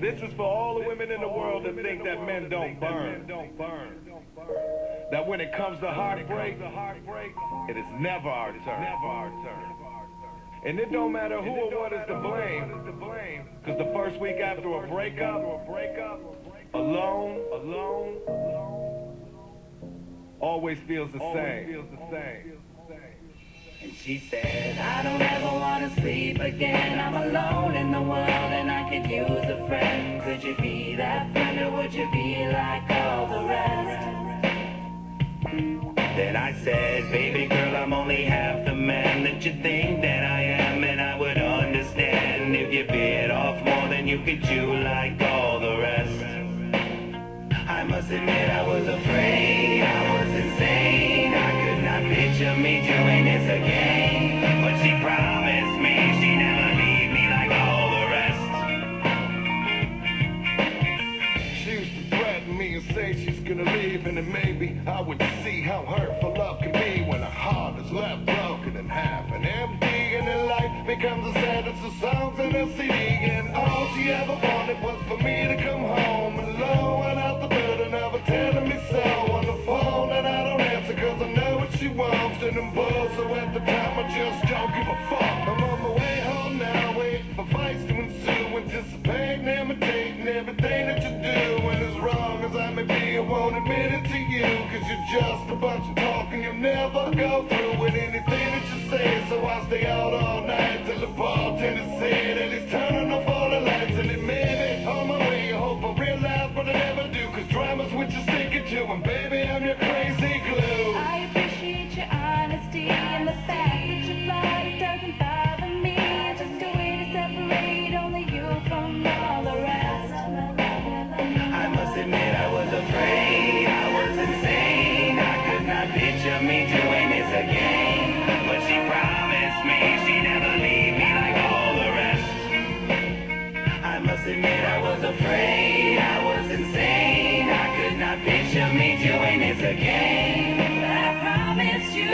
This is for all the women in the world that think that men don't burn. That when it comes to heartbreak, it is never our turn. And it don't matter who or what is to blame, because the first week after a breakup, alone, always feels the same. And she said, I don't ever want to sleep again. I'm alone in the world and I could use a friend. Could you be that friend or would you be like all the rest? Then I said, baby girl, I'm only half the man that you think that I am. And I would understand if you bit off more than you could chew like all the rest. I must admit I was afraid, I was insane. I could not picture me doing this again. But she promised me she'd never leave me like all the rest. She used to threaten me and say she's gonna leave, and then maybe I would see how hurtful love can be when a heart is left broken in half and empty, and then life becomes the saddest of songs in a CD. And all she ever wanted was for me to come home alone without the burden of her telling me so on the phone. And I don't answer cause I know what she wants, and I'm bored, so at the time I just don't give a fuck. I'm on my way home now, waiting for fights to ensue, anticipating, imitating everything that you do. And as wrong as I may be, I won't admit it to you, cause you're just a bunch of talk and you'll never go through with anything that you say. So I stay out all night till the bartender said that he's turning off all the lights. And it made me on my way, I hope I realize what I never do, cause drama's what you're sticking to, and baby I'm your crazy glue. I appreciate your honesty and the fact that you lied, it doesn't bother me. It's just a way to separate only you from all the rest. I must admit I was afraid, I was insane. I could not picture me doing this again. But she promised me she'd never leave me like all the rest. I must admit I was afraid, I was insane. I could not picture me doing this again. But I promised you.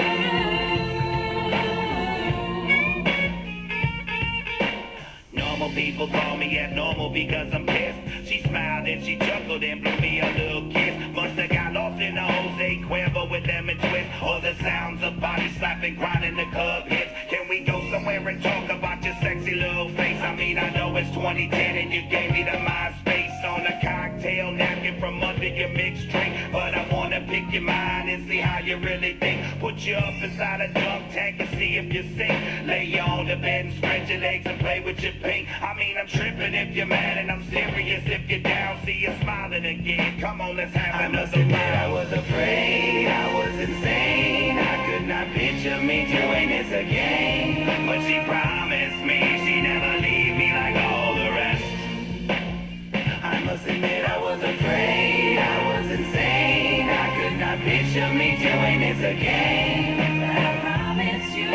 Normal people call me abnormal because I'm pissed. She smiled and she chuckled and blew me a little kiss. Must have got lost in the Jose Cuervo with lemon twist, or the sounds of body slapping, grinding the club hits. Can we go somewhere and talk about your sexy little face? I mean, I know it's 2010 and you gave me the MySpace on a cocktail napkin from under your mixed drink, but I wanna pick your mind and see how you really think. Put you up inside a dunk tank and see if you sink. Lay you on the bed and spread your legs and play with your pink. I mean, I'm tripping if you're mad and I'm serious if you're down. See you smiling again. Come on, let's have another round. I was afraid, I was insane. I could not picture me doing this again. But she promised me she'd never leave me like all the rest. I must admit I was afraid, I was insane. I could not picture me doing this again. But I promised you.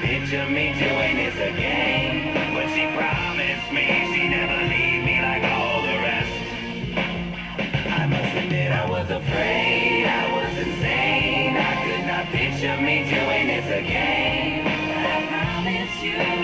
Picture me doing this again. But she promised me she'd never leave me like all the rest. I must admit I was afraid, I was insane. I could not picture me doing this again. I promised you.